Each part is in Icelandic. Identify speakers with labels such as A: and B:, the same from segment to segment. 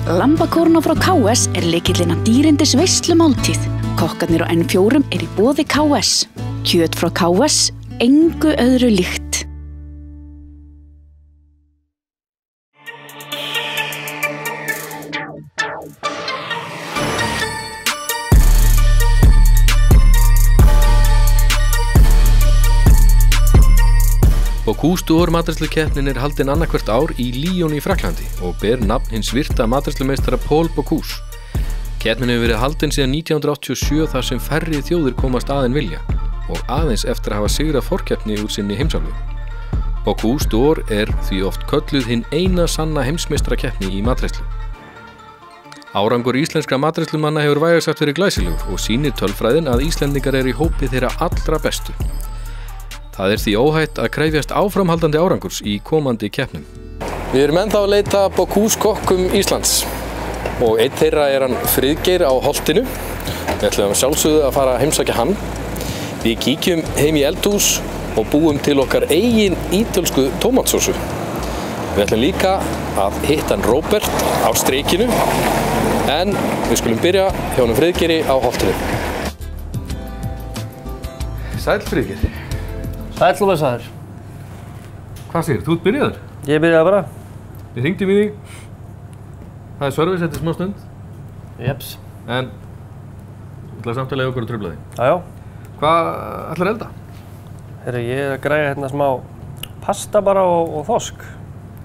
A: Lambakórna frá KS lykillinn að dýrindis veislumáltíð. Kokkarnir á N4 í boði KS. Kjöt frá KS, engu öðru líkt.
B: Bocuse d'Or matreiðslukeppnin haldin annað hvert ár í Lyon í Frakklandi og ber nafn hins virta matreiðslumeistara Paul Bocuse. Keppnin hefur verið haldin síðan 1987 þar sem færri þjóðir komast að en vilja og aðeins eftir að hafa sigrað forkeppni úr sinni heimsálfu. Bocuse d'Or því oft kölluð hinn eina sanna heimsmeistarakeppni í matreiðslu. Árangur íslenskra matreiðslumanna hefur vægast sagt verið glæsilegur og sýnir tölfræðin að Íslendingar í hópi þeirra allra bestu. Það því óhætt að krefjast áframhaldandi árangurs í komandi keppnum.
C: Við erum ennþá að leita Bocuse kokkum Íslands og einn þeirra hann Friðgeir á Holtinu. Við ætlum sjálfsögðu að fara að heimsækja hann. Við kíkjum heim í eldhús og búum til okkar eigin ítölsku tómatsósu. Við ætlum líka að hitta hann Róbert á Strikinu en við skulum byrja hjá honum Friðgeiri á Holtinu.
B: Sæll Friðgeir.
D: Sæll og blessaður.
B: Hvað segir, þú byrjaður?
D: Ég byrjaði bara.
B: Við hringdum í þig. Það service eftir smá stund.
D: Jeps.
B: En þú ætlaði samt að leyfa okkur að trufla þig.
D: Já.
B: Hvað ætlarðu að elda?
D: Herru, ég að græja hérna smá pasta bara og þorsk.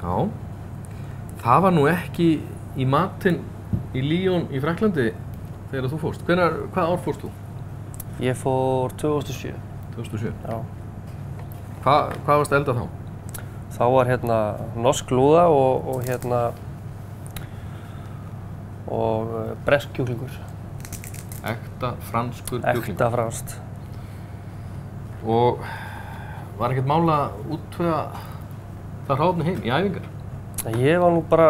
B: Já. Það var nú ekki í matinn í Lyon í Frakklandi þegar þú fórst. Hvað ár fórst þú?
D: Ég fór 2007.
B: 2007?
D: Já.
B: Hvað varst að elda þá?
D: Þá var hérna norsk lúða og bresk kjúklingur.
B: Ekta franskur kjúklingur?
D: Ekta franskt.
B: Og var ekkert mál að útvega það hráefni heim í æfingar?
D: Ég var nú bara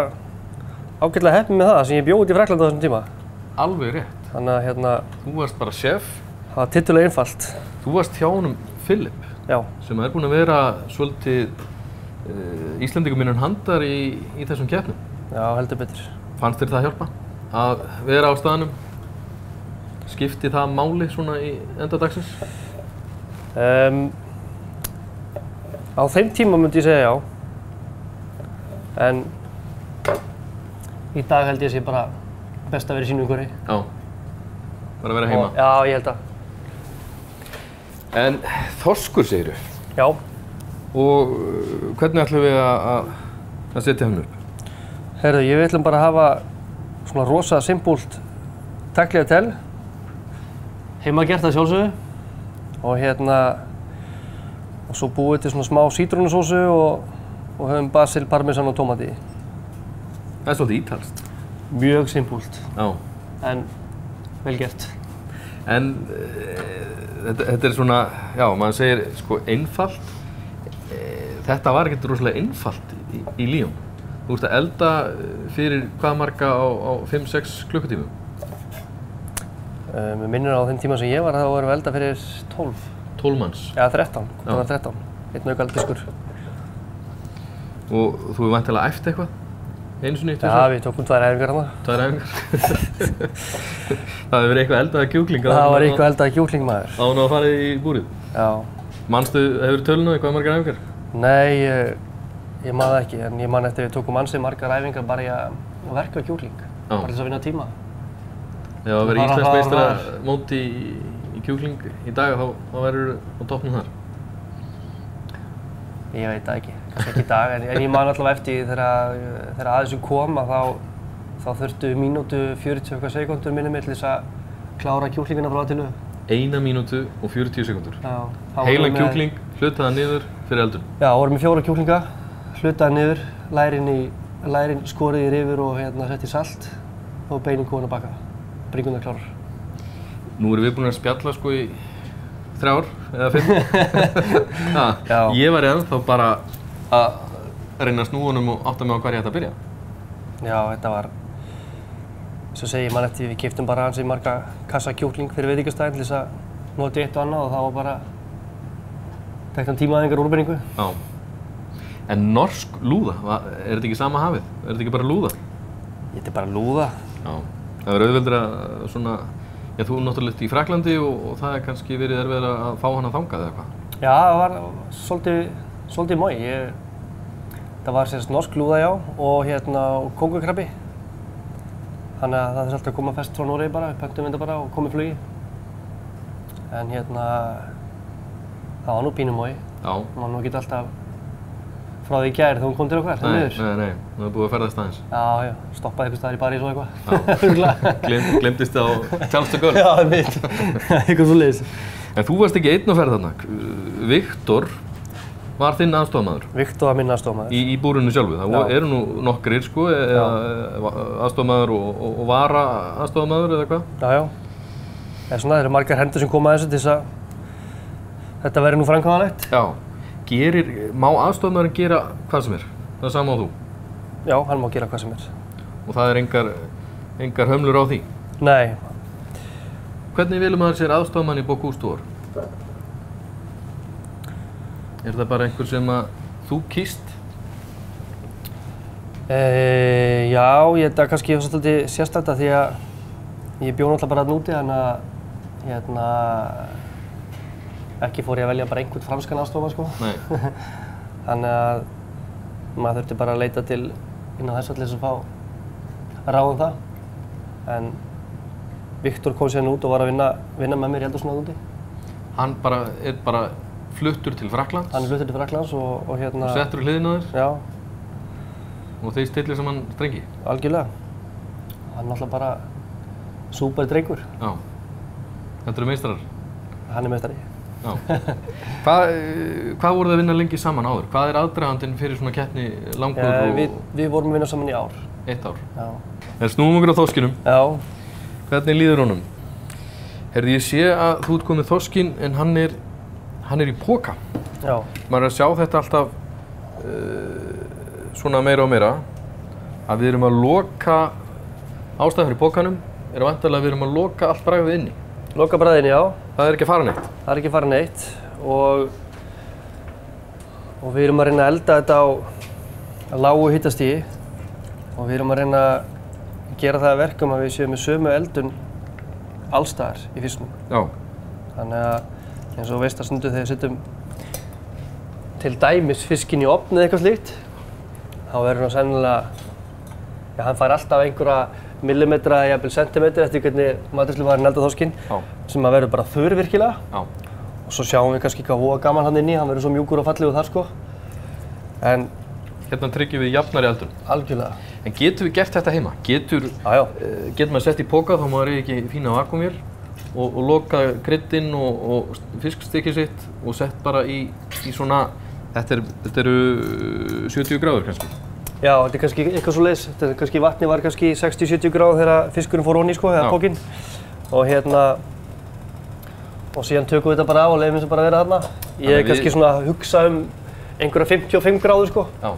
D: ágætlega heppinn með það sem ég bjó út í Frakklandi á þessum tíma.
B: Alveg rétt.
D: Þannig að
B: Þú varst bara chef.
D: það var tiltölulega einfalt.
B: Þú varst hjá honum Philip.
D: Já.
B: Sem búinn að vera svolítið Íslendingum mínum handar í þessum keppnum.
D: Já, heldur betur.
B: Fannst þér það hjálpa? Að vera á staðnum? Skipti það máli svona í enda dagsins?
D: Á þeim tíma myndi ég segja já. En í dag held ég sé bara best að vera í sínu umhverfi.
B: Já. Bara að vera heima.
D: Já, ég held það.
B: En þorskur segirðu?
D: Já.
B: Og hvernig ætlum við að setja hann upp?
D: Herðu, við ætlum bara að hafa svona rosa simpúlt tagliatelle. Heimagert að sjálfsögðu. Og svo búið til svona smá sítrónusósu og höfum basil, parmesan og tómati í.
B: Það svolítið ítalskt.
D: Mjög simpúlt.
B: Já.
D: En vel gert.
B: En þetta svona, já, maður segir sko einfalt. Þetta var ekkert rosalega einfalt í Lyon. Þú ert að elda fyrir hvað marga á 5-6 klukkutímum?
D: Mér minnir á þeim tíma sem ég var, þá vorum við elda fyrir 12.
B: 12 manns?
D: Já, 13. Það var 13. Einn aukaldiskur.
B: Og þú hefur væntanlega æft eitthvað? Einu sinni?
D: Já, við tókum 2 æfingar þarna.
B: 2 æfingar? Það hefur verið eitthvað eldaði kjúkling?
D: Það var eitthvað eldaði kjúkling, maður.
B: Áður að fara í búrið?
D: Já. Manstu,
B: hefur tölun á því hvað margar æfingar?
D: Nei, ég man það ekki, en ég man eftir við tókum ansi margar æfingar bara í að verka kjúkling. Bara til þess að vinna tíma.
B: Já, að vera Íslandsmeistaramót í kjúkling í dag, þá verður á toppnum þar?
D: Ég veit það ekki, kannski ekki í dag, en ég man allavega eftir þegar að þessu kom að þá þurftu mínútu 40 sekúndur minnum til þess að klára kjúklingina frá til.
B: 1 mínútu og 40 sekúndur.
D: Já.
B: Heilan kjúkling, hlutaða niður fyrir eldun.
D: Já, vorum með 4 kjúklinga, hlutaða niður, lærin skorið í rifur og sett í salt og beinin komin að baka. Bringurnar klárar.
B: Nú erum við búin að spjalla sko í 3 ár eða 5.
D: Já.
B: Ég var ennþá bara að reyna að snúa honum og átta mig á hvar ég ætti að byrja.
D: Já, þetta var, svo segi ég man eftir við keyptum bara ansi marga kassa kjúkling fyrir veitingastæðin til þess að nota eitt og annað og það var bara tekna tímaæfingar úrbeiningu.
B: Já. En norsk lúða, er þetta ekki sama hafið? Er þetta ekki bara lúða?
D: Þetta bara lúða.
B: Já, það verður auðveldur að svona, já, þú náttúrulega í Frakklandi og það kannski verið erfiðara að fá hana þangað eða eitthvað?
D: Já, það var svolítið mói. Það var sérst norsk lúða, já, og kóngakrabbi. Þannig að það þurfti alltaf að koma fest frá Noregi bara, pöntum þetta bara og komið flugi. En það var nú pínu mói.
B: Já.
D: Það var nú ekki alltaf frá því í gær þegar hún kom til okkar, það miður.
B: Nei, það var búið að ferðast aðeins.
D: Já, stoppaði einhvers staðar í París og eitthvað.
B: Glemdist það á Charles de Gaulle.
D: Já, mitt. Eitthvað svoleiðis.
B: En þú varst ekki einn á ferð þarna. Viktor var þinn aðstofamaður.
D: Viktor var minn aðstofamaður.
B: Í búrinu sjálfu. Það eru nú nokkrir, sko, aðstofamaður og vara aðstofamaður eða hvað?
D: Já. Það eru margar hendur sem koma að þessu til þess að þetta verði nú framkvæmanlegt.
B: Já. Má aðstofamaðurinn gera hvað sem er? Það sama á þú?
D: Já, hann má gera hvað sem er.
B: Og það er engar hömlur á því?
D: Nei.
B: Hvernig velur maður sér aðstofmann í Bocuse d'Or? Er það bara einhver sem að þú kýst?
D: Já, þetta er kannski svolítið sérstakt því að ég bjó náttúrulega bara þarna úti, þannig að ekki fór ég að velja bara einhvern franskan aðstofmann, sko.
B: Nei.
D: Þannig að maður þurfti bara að leita til inn á þess að fá ráð það. En Viktor kom sérna út og var að vinna með mér í eldhúsinu þarna úti.
B: Hann er bara fluttur til Frakklands?
D: Hann er fluttur til Frakklands og
B: Og settur í hliðina á þér?
D: Já.
B: Og þeir stillir saman strengi?
D: Algjörlega. Hann er náttúrulega bara súper drengur.
B: Já. Þetta eru meistarar?
D: Hann er meistari.
B: Já. Hvað voruð þið að vinna lengi saman áður? Hvað er aðdragandinn fyrir svona keppni langur?
D: Við vorum að vinna saman í ár.
B: 1 ár?
D: Já.
B: En snúum okkur á þorskinum.
D: Já.
B: Hvernig líður honum? Herði, ég sé að þú ert komið þorskinn en hann er í poka.
D: Já.
B: Maður er að sjá þetta alltaf svona meira og meira að við erum að loka ástæðan fyrir pokanum er að væntanlega að við erum að loka allt bragðið inni.
D: Loka bragðinu, já.
B: Það er ekki að fara neitt?
D: Það er ekki að fara neitt og við erum að reyna að elda þetta á lágu hitastigi og við erum að reyna að gera það að verkum að við séum með sömu eldun allstaðar í fisknum.
B: Já.
D: Þannig að eins og veist að stundu þegar við setjum til dæmis fiskinn í ofn eða eitthvað slíkt þá verður hann sennilega, já, hann fær alltaf einhverja millimetra eða jafnvel sentimetra eftir hvernig matreiðslumaðurinn eldar þorskinn sem að verður bara þurr virkilega.
B: Já.
D: Og svo sjáum við kannski hvað voða gaman hann inni, hann verður svo mjúkur og fallegur þar, sko. En
B: hérna tryggjum við jafnari eldun.
D: Algjörlega.
B: En getum við gert þetta heima? Getur maður sett í poka þá maður ekki fína vakuumvél og loka kryddin og fiskstykkið sitt og sett bara í svona, þetta eru 70 gráður kannski?
D: Já, þetta er kannski eitthvað svoleiðis. Vatnið var kannski 60-70 gráður þegar fiskurinn fór ofan í, sko, eða pokinn. Og síðan tökum við þetta bara af og leyfum þessu bara að vera þarna. Ég er kannski svona að hugsa einhverja 55 gráður, sko. Já.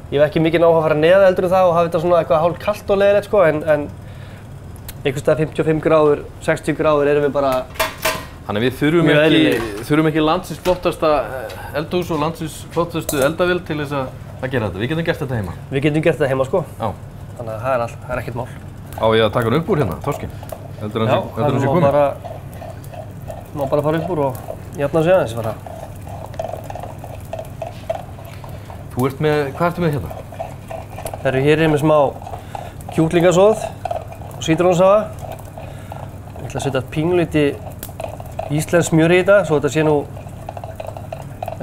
D: Ég hef ekki mikið áhuga að fara neðar heldur en það og hafa þetta svona eitthvað hálf kalt og leiðilegt, sko, en einhvers staðar 55 gráður, 60 gráður erum við bara
B: Þannig að við þurfum ekki landsins flottasta eldhús og landsins flottastu eldavél til þess að gera þetta. Við getum gert þetta heima.
D: Við getum gert þetta heima, sko.
B: Já.
D: Þannig að það er ekkert mál.
B: Á ég að taka hann upp úr hérna, þorskinn? Heldur hann sé kominn?
D: Má bara fara upp úr og jafna sig aðeins bara.
B: Hvað ertu með hérna?
D: Hér er með smá kjúklingasoð og sítrónusafa. Ég ætla að setja pínulítið íslenskt smjör í þetta, svo þetta sé nú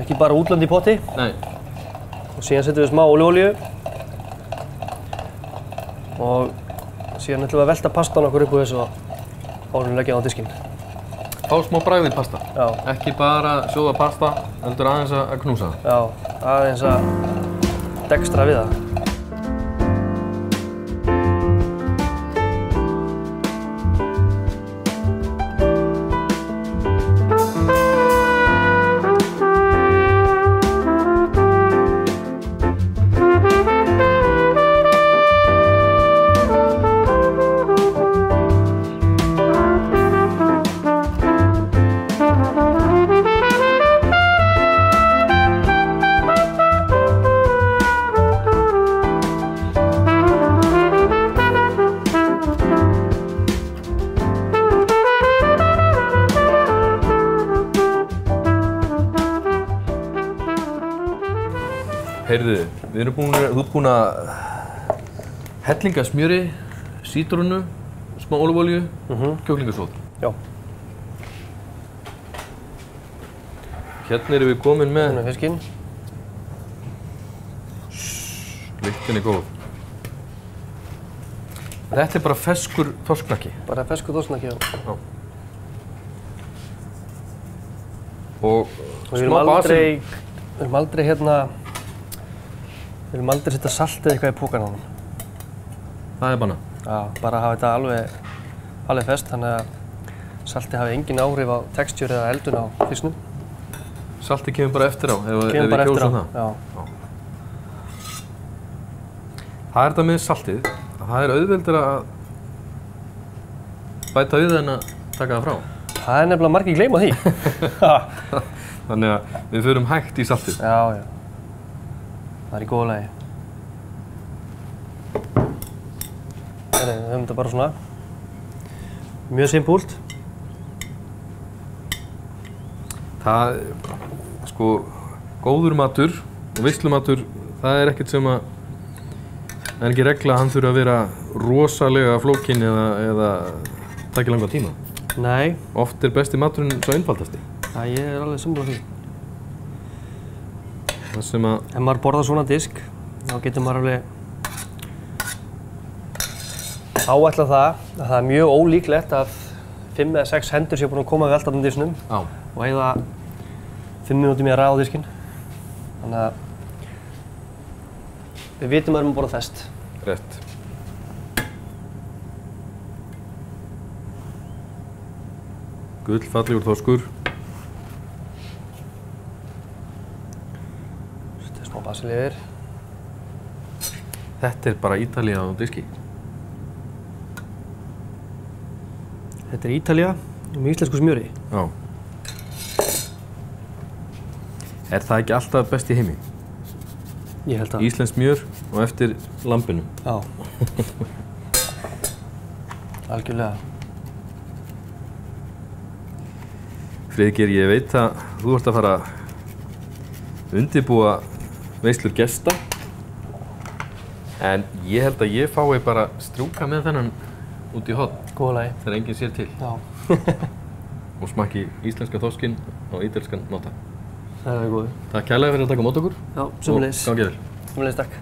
D: ekki bara útlönd í potti.
B: Nei.
D: Og síðan setjum við smá ólífuolíu. Og síðan ætlum við að velta pastan okkur upp úr þessu og áður leggja það á diskinn.
B: Fá smá bragð í pasta?
D: Já.
B: Ekki bara sjóða pasta, heldur aðeins að knúsa það?
D: Já, aðeins að dekstra við það.
B: Heyrðu, þú ert búin að hellinga smjöri, sítrónu, smá ólífuolíu, kjúklingasót.
D: Já.
B: Hérna erum við komin með...
D: Svona fiskinn.
B: Lyktin er góð. Þetta er bara ferskur þorsknakki.
D: Bara ferskur þorsknakki, já.
B: Og
D: við
B: smá basil.
D: Við erum aldrei setja salt eða eitthvað í pókan á hann.
B: Það er bannað.
D: Já, bara hafa þetta alveg fest, þannig að salti hafi engin áhrif á textúr eða eldun á fisknum.
B: Salti kemur bara eftir á, ef við kjósum það.
D: Já.
B: Það er þetta með saltið, að það er auðveldur að bæta við en að taka það frá.
D: Það er nefnilega margir gleyma því.
B: Þannig að við förum hægt í saltið.
D: Já. Það er í góðu lagi. Við höfum þetta bara svona. Mjög simpúlt.
B: Það, sko, góður matur og veislumatur, það er ekkert sem að það er ekki regla að hann þurfi að vera rosalega flókinn eða taka langa tíma.
D: Nei.
B: Oft er besti maturinn svo einfaldasti.
D: Það ég er alveg sammála því.
B: Það sem að...
D: Ef maður borðar svona disk, þá getur maður alveg áætla það að það er mjög ólíklegt að 5 eða 6 hendur séu búin að koma við allt af disknum og eyða 5 mínútum í að ræða á diskinn. Þannig að við vitum að við erum að borða fest.
B: Rétt. Gullfallegur þorskur.
D: Setja smá basil yfir.
B: Þetta er bara Ítalía á diski.
D: Þetta er Ítalía með íslensku smjöri.
B: Já. Er það ekki alltaf best í heimi?
D: Ég held að.
B: Íslensk smjör og eftir lambinu.
D: Já. Algjörlega.
B: Friðgeir, ég veit að þú ert að fara að undirbúa veislur gesta. En ég held að ég fái bara strjúka með þennan út í horn.
D: Góða lagi.
B: Þegar enginn sér til.
D: Já.
B: Og smakki íslenska þorskinn á ítalskan máta.
D: Það er góður.
B: Takk kærlega fyrir að taka mót okkur.
D: Já, sömuleiðis.
B: Og gangi vel.
D: Sömuleiðis, takk.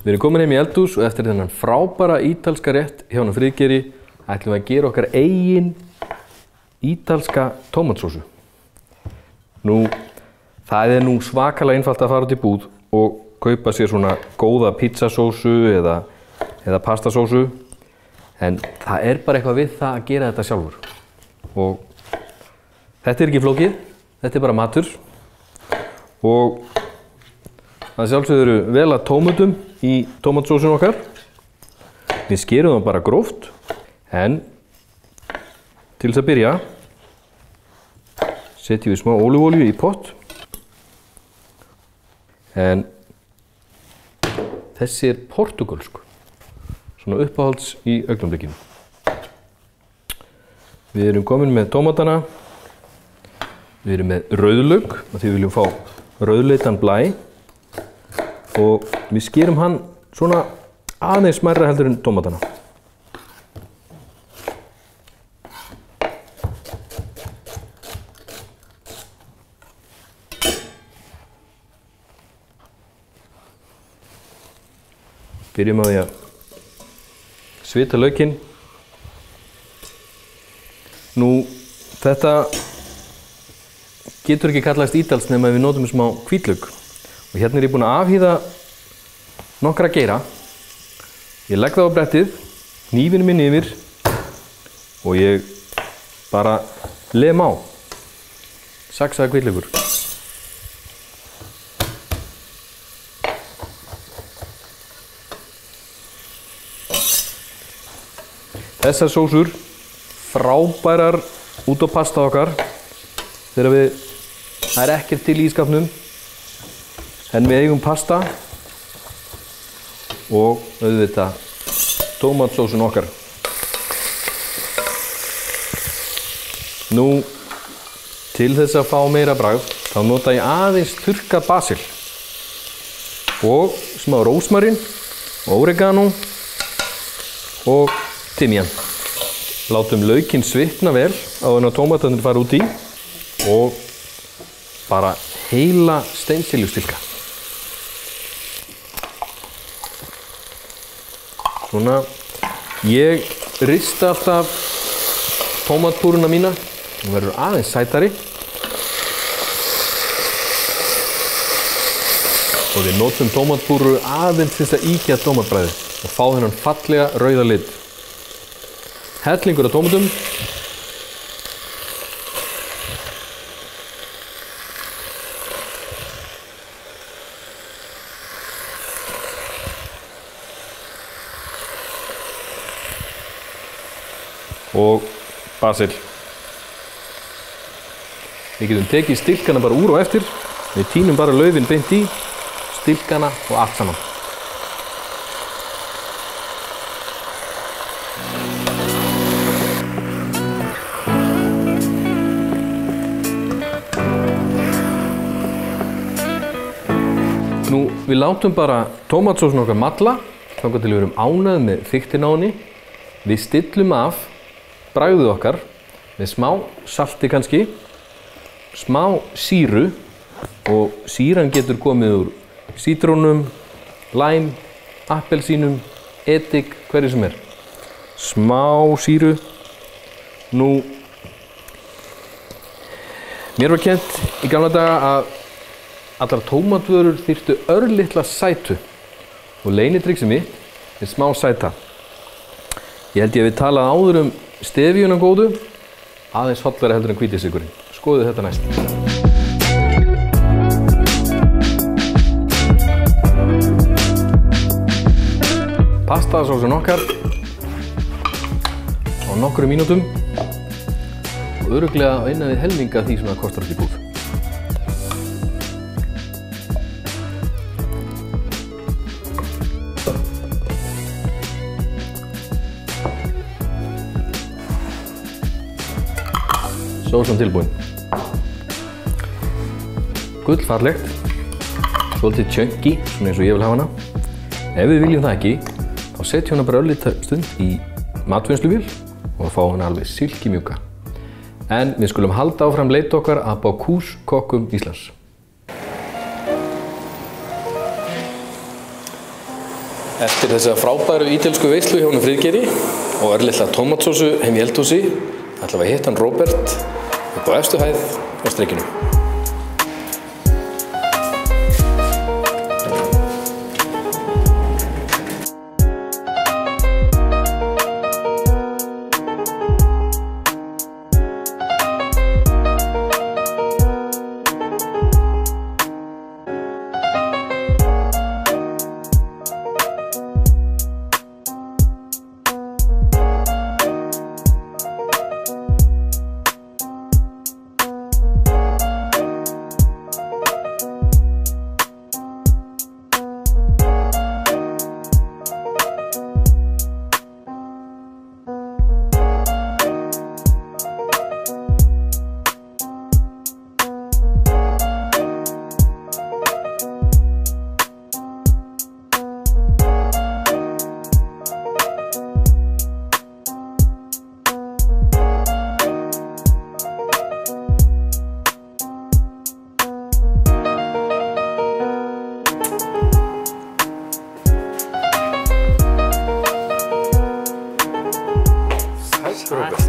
B: Við erum komin heim í eldhús og eftir þennan frábæra ítalska rétt hjá honum Friðgeiri ætlum við að gera okkar eigin ítalska tómatsósu. Nú, það er nú svakalega einfalt að fara út í búð og kaupa sér svona góða pizzasósu eða pastasósu. En það er bara eitthvað við það að gera þetta sjálfur. Og þetta er ekki flókið, þetta er bara matur. Og það sjálfsögðu vel að tómatum í tómatsósun okkar. Við skerum það bara gróft. En til þess að byrja setjum við smá ólífuolíu í pott. En þessi er portúgölsk. Svona uppáhalds í augnablikinu. Við erum komin með tómatana. Við erum með rauðlauk, því við viljum fá rauðleitan blæ. Og við skerum hann svona aðeins smærra heldur en tómatana. Byrjum á því að svita laukinn. Nú, þetta getur ekki kallast ítalskt nema við notum smá hvítlauk. Og hérna er ég búinn að afhýða nokkra geira. Ég legg það á brettið, hnífinn minn yfir og ég bara lem á. Saxaði hvítlaukur. Þessar sósur frábærar út á pasta okkar þegar það er ekkert til í ísskapnum en við eigum pasta og auðvitað tómatsósun okkar.
C: Nú, til þess að fá meira bragð, þá nota ég aðeins þurrkað basil og smá rósmarín, óregano og timjan. Látum laukinn svitna vel áður en tómatarnir fara út í og bara heila steinseljustilka. Svona, ég rista alltaf tómatpúruna mína, hún verður aðeins sætari og við notum tómatpúru aðeins til að íkja tómatbragðið og fá þennan fallega rauða lit. Hellingur af tómatum. Og basil. Við getum tekið stilkana bara úr og eftir. Við tínum bara laufin beint í, stilkana og allt saman. Nú, við látum bara tómatsósun okkar malla, þangað til við erum ánægð með þykktina á henni. Við stillum af bragðið okkar með smá salti kannski, smá sýru og sýran getur komið úr sítrónum, læm, appelsínum, edik, hverju sem er. Smá sýru. Nú, mér var kennt í gamla daga að allar tómatvörur þyrftu örlitla sætu og leynitrixið mitt er smá sæta. Ég held ég að við talað áður stefíuna góðu, aðeins hollari heldur en hvítisykurinn. Skoðið þetta næst. Pastasósun okkar á nokkrum mínútum og örugglega á innan við helminga því sem það kostar okkur í búð. Sósan tilbúin. Gullfallegt, svolítið chunky, svona eins og ég vil hafa hana. Ef við viljum það ekki, þá setjum hana bara örlítið stund í matvinnsluvél og fá hana alveg silkimjúka. En við skulum halda áfram leit okkar að Bocuse kokkum Íslands. Eftir þessa frábæru ítölsku veislu hjá honum Friðgeiri og örlitla tómatsósu heim í eldhúsi, ætlum við að hitta hann Róbert upp á efstu hæð á strikinu.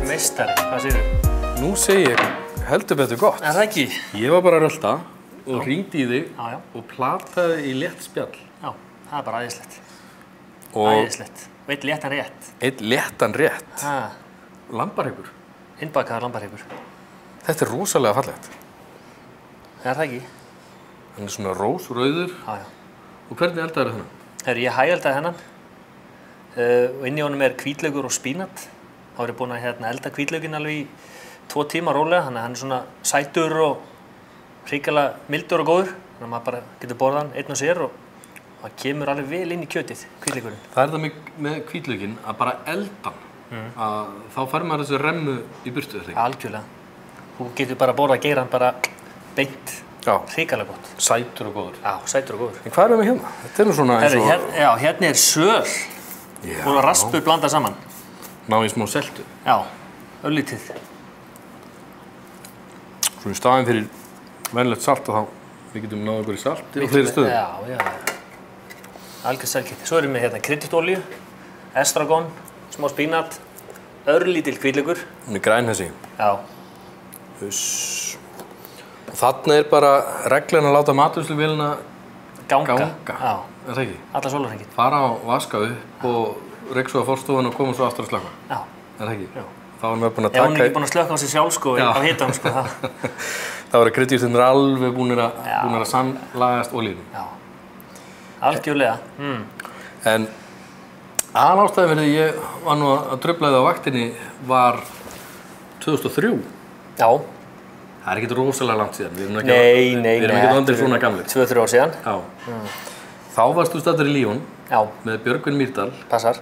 D: Meistari, hvað segirðu?
C: Nú segi ég heldur betur gott.
D: Er það ekki?
C: Ég var bara að rölda og hringdi í þig
D: Já.
C: og plataði í létt spjall.
D: Já, það er bara æðislegt.
C: Og
D: Æðislegt. Og einn léttan rétt.
C: einn léttan rétt.
D: Ha,
C: Lambahryggur.
D: innbakaðar lambahryggur.
C: Þetta er rosalega fallegt.
D: Er það ekki?
C: Hann er svona rósrauður.
D: Já, já.
C: Og hvernig eldaðir þennan?
D: Herru, ég hægeldaði hennan. Og inn í honum er hvítlaukur og spínat. Þá er ég búinn að elda hvítlaukinn alveg í 2 tíma rólega, þannig að hann er svona sætur og hrikalega mildur og góður. Þannig að maður bara getur borðað hann einn og sér og það kemur alveg vel inn í kjötið, hvítlaukurinn.
C: Það er það með hvítlaukinn að bara elda hann. Þá fær maður þessu remmu í burtu, þetta ekki?
D: Algjörlega. Þú getur bara borðað geirann bara beint.
C: Já.
D: Hrikalega gott.
C: Sætur og góður.
D: Já, sætur og góður.
C: En hvað erum við hérna? Þetta er nú svona eins og...
D: Hérna er söl. Og raspur blandað saman.
C: Ná í smá seltu.
D: Já, öllítið.
C: Svo í staðinn fyrir venjulegt salt og þá við getum náðu okkur í salti og fleiri stöðum.
D: Já. Algjör selkjöti. Svo erum við hérna kryddjurtolíu, estragon, smá spínat, örlítill hvítlaukur.
C: Hún er græn þessi.
D: Já.
C: Og þarna er bara reglan að láta matvinnslusvélina ganga.
D: Já.
C: Er það ekki?
D: Alla sólarhringinn.
C: Fara og vaska upp og reyksuga forstofuna og koma svo aftur að slökkva.
D: Já.
C: Er það ekki? Já. Þá erum við búin að
D: taka... Ef hún er ekki búin að slökkva á sig sjálf sko, á hitanum sko, það.
C: Þá eru kryddjurtirnir alveg búnir að samlagast olíunum.
D: Já. Algjörlega.
C: En aðalástæðin fyrir því ég var nú að trufla þið á vaktinni var 2003.
D: Já.
C: Það er ekkert rosalega langt síðan. Við erum ekkert vandir svona gamlir.
D: 2-3 ár síðan.
C: Já. Þá varst þú staddur í Líón með Björgvin Mýrdal.
D: Passar.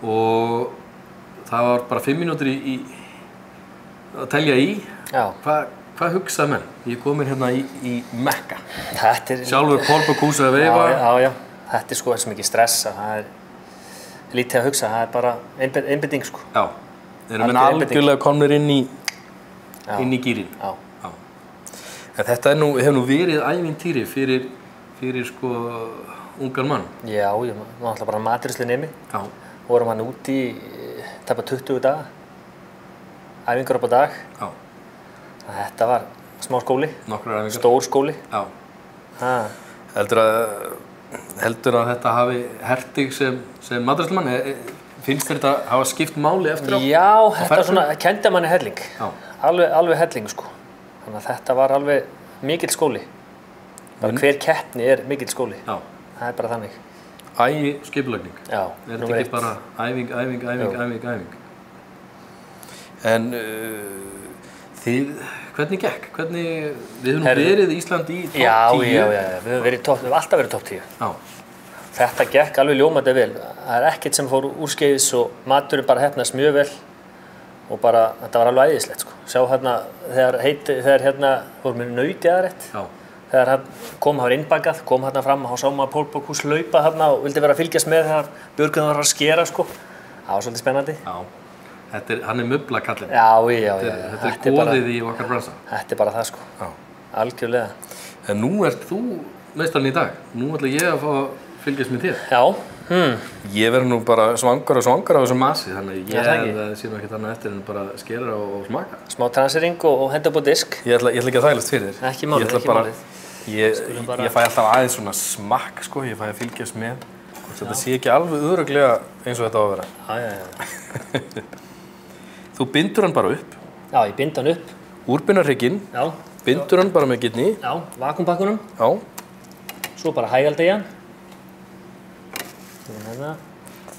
C: Og það var bara 5 mínútur í að telja í.
D: Já.
C: Hvað hugsaði menn? Ég kom mér hérna í Mekka.
D: Sjálfur
C: Paul Bocuse að veifa.
D: Já. Þetta er sko sem ekki stressa. Það er lítið að hugsa. Það er bara einbeiting sko.
C: Já. Þeir eru algjörlega komnir inn í gírinn.
D: Já.
C: En þetta hefur nú verið ævintýri fyrir sko ungan mann.
D: Já, ég var alltaf bara matreiðslunemi.
C: Já.
D: Vorum hann úti í tæpa 20 daga. Æfingar upp á dag.
C: Já.
D: Þetta var smá skóli.
C: Nokkrar æfingar.
D: Stór skóli.
C: Já. Heldur að þetta hafi hert þig sem matreiðslumann? Finnst þér þetta hafa skipt máli eftir á?
D: Já, þetta svona kenndi manni helling.
C: Já.
D: Alveg helling sko. Þannig að þetta var alveg mikill skóli. Bara hver keppni er mikill skóli.
C: Já. Það
D: er bara þannig.
C: Skipulagning.
D: Já,
C: er þetta ekki bara æfing? En hvernig gekk? Við höfum verið í Íslandi í topp 10.
D: Já, við höfum alltaf verið topp 10.
C: Já.
D: Þetta gekk alveg ljómandi vel. Það er ekkert sem fór úrskeiðis og maturinn bara heppnaðist mjög vel. Og bara, þetta var alveg æðislegt sko. Sjá hérna, þegar vorum við nauti aðrætt.
C: Já.
D: Þegar hann kom, það var innbakað, kom hérna fram og sá maður Paul Bocuse hlaupa hérna og vildi vera að fylgjast með þegar Björgvin var að skera sko. Það var svolítið spennandi.
C: Já. Hann er mublakallinn.
D: Já.
C: Þetta er goðið í okkar bransa.
D: Þetta er bara það sko. Já. Algjörlega.
C: En nú ert þú meistarinn í dag. Nú ætla ég að fá að fylgjast með þér.
D: Já.
C: Ég verður nú bara svangar á þessum masi, þannig ég sé nú ekkert annað eftir en bara skera og smaka.
D: Smá transering og henda upp á disk.
C: Ég ætla ekki að þælast fyrir þér.
D: Ekki málið.
C: Ég fæ alltaf aðeins svona smakk sko, ég fæ að fylgjast með. Þetta sé ekki alveg örugglega eins og þetta á að vera.
D: Já.
C: Þú bindur hann bara upp.
D: Já, ég bind hann upp.
C: Úrbeina hrygginn.
D: Já.
C: Bindur hann bara með gyrni.
D: Já, vakuumpakkunum.
C: Já.
D: Svo bara hægaldi ég hann.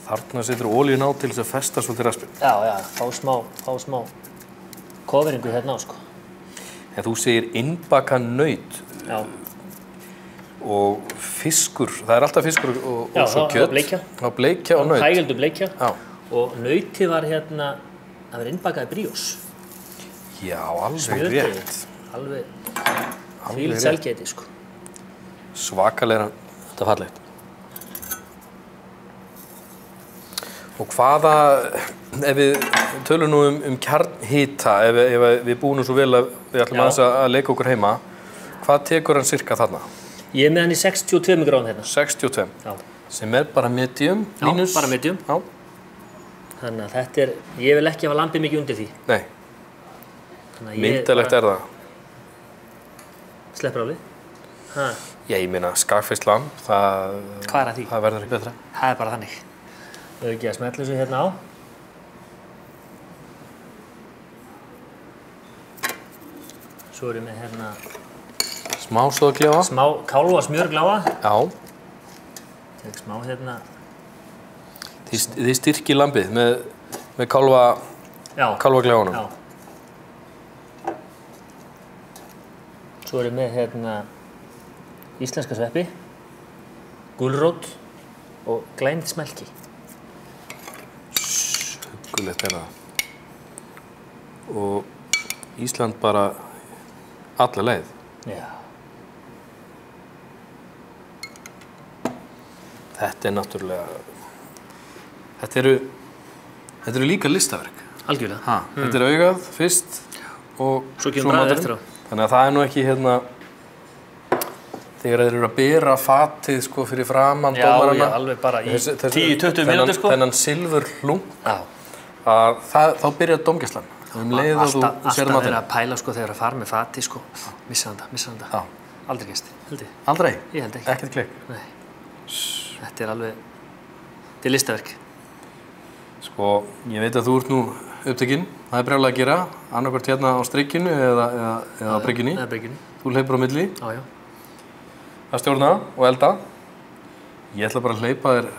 C: Þarna setur olíun á til þess að festa svolítið raspinn.
D: Já, fá smá kofringu hérna á sko.
C: En þú segir innbaka naut.
D: Já.
C: Og fiskur, það er alltaf fiskur og svo kjött.
D: Já, bleikja.
C: Já, bleikja og naut.
D: Hægildu bleikja.
C: Já.
D: Og nauti var hérna, það var innbakað í bríós.
C: Já, alveg rétt.
D: Alveg fíl selgæti sko.
C: Svakalega þetta fallegt. Og hvaða, ef við tölum nú kjarnhita, ef við búum nú svo vel að við ætlum aðeins að leika okkur heima, hvað tekur hann cirka þarna?
D: Ég er með hann í 62 gráðum hérna.
C: 62?
D: Já.
C: Sem er bara medium, mínus?
D: Já, bara medium.
C: Já.
D: Þannig að þetta er, ég vil ekki hafa lambið mikið undir því.
C: Nei. Myndalegt er það.
D: Sleppur álið?
C: Já, ég meina skagfiskt lamb, það verður ekki betra.
D: Það er bara þannig. Við höfum ekki að smetla þessu hérna á. Svo erum við hérna...
C: Smá soðgláfa.
D: Smá kálfa smjörgláfa.
C: Já.
D: Tek smá hérna...
C: Þið styrkir lambið með kálfagláfanum.
D: Já. Svo erum við hérna... íslenska sveppi, gulrót og glæmd smelki.
C: Huggulegt er það. Og Ísland bara alla leið.
D: Já.
C: Þetta náttúrulega, þetta eru líka listaverk.
D: Algjörlega.
C: Þetta augað fyrst og
D: svo maturinn eftir á.
C: Þannig að það nú ekki þegar þeir eru að bera fatið sko fyrir framan dómarana.
D: Já, alveg bara í 10-20 mínútur sko.
C: Þennan silfur hlung. Já. Þá byrjar dómgæslan. Leið og þú sér matinn.
D: Alltaf þeir að pæla sko þegar að fara með fatið sko. Missa hann það. Aldrei gæst, held ég.
C: Aldrei?
D: Ég held ekki.
C: Ekkert klikk?
D: Nei. Þetta alveg, þetta listaverk.
C: Sko, ég veit að þú ert nú upptekinn. Það brjálega að gera, annarkvort hérna á strikkinu eða á bryggjunni.
D: Eða bryggjunni.
C: Þú hleypur á milli.
D: Já.
C: Að stjórna og elda. Ég ætla bara að hleypa þér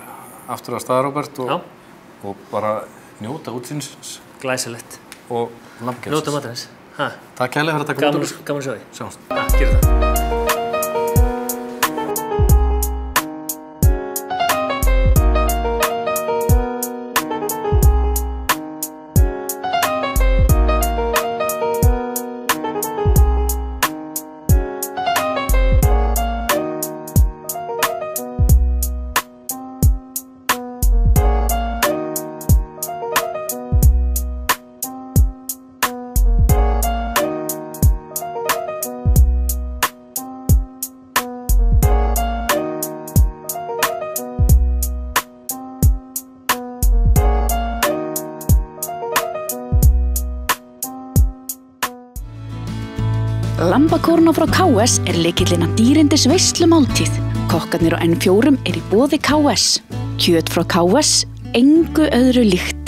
C: aftur að stað, Róbert, og bara njóta útsýnisins.
D: Glæsilegt.
C: Og lambakjötsins.
D: Njóta matarins.
C: Takk kærlega fyrir að taka út.
D: Gaman að sjá þig.
C: Sjáumst.
D: Gerum það.
A: Lambakórna frá KS lykillinn að dýrindis veislumáltíð. Kokkarnir á N4 í boði KS. Kjöt frá KS, engu öðru líkt.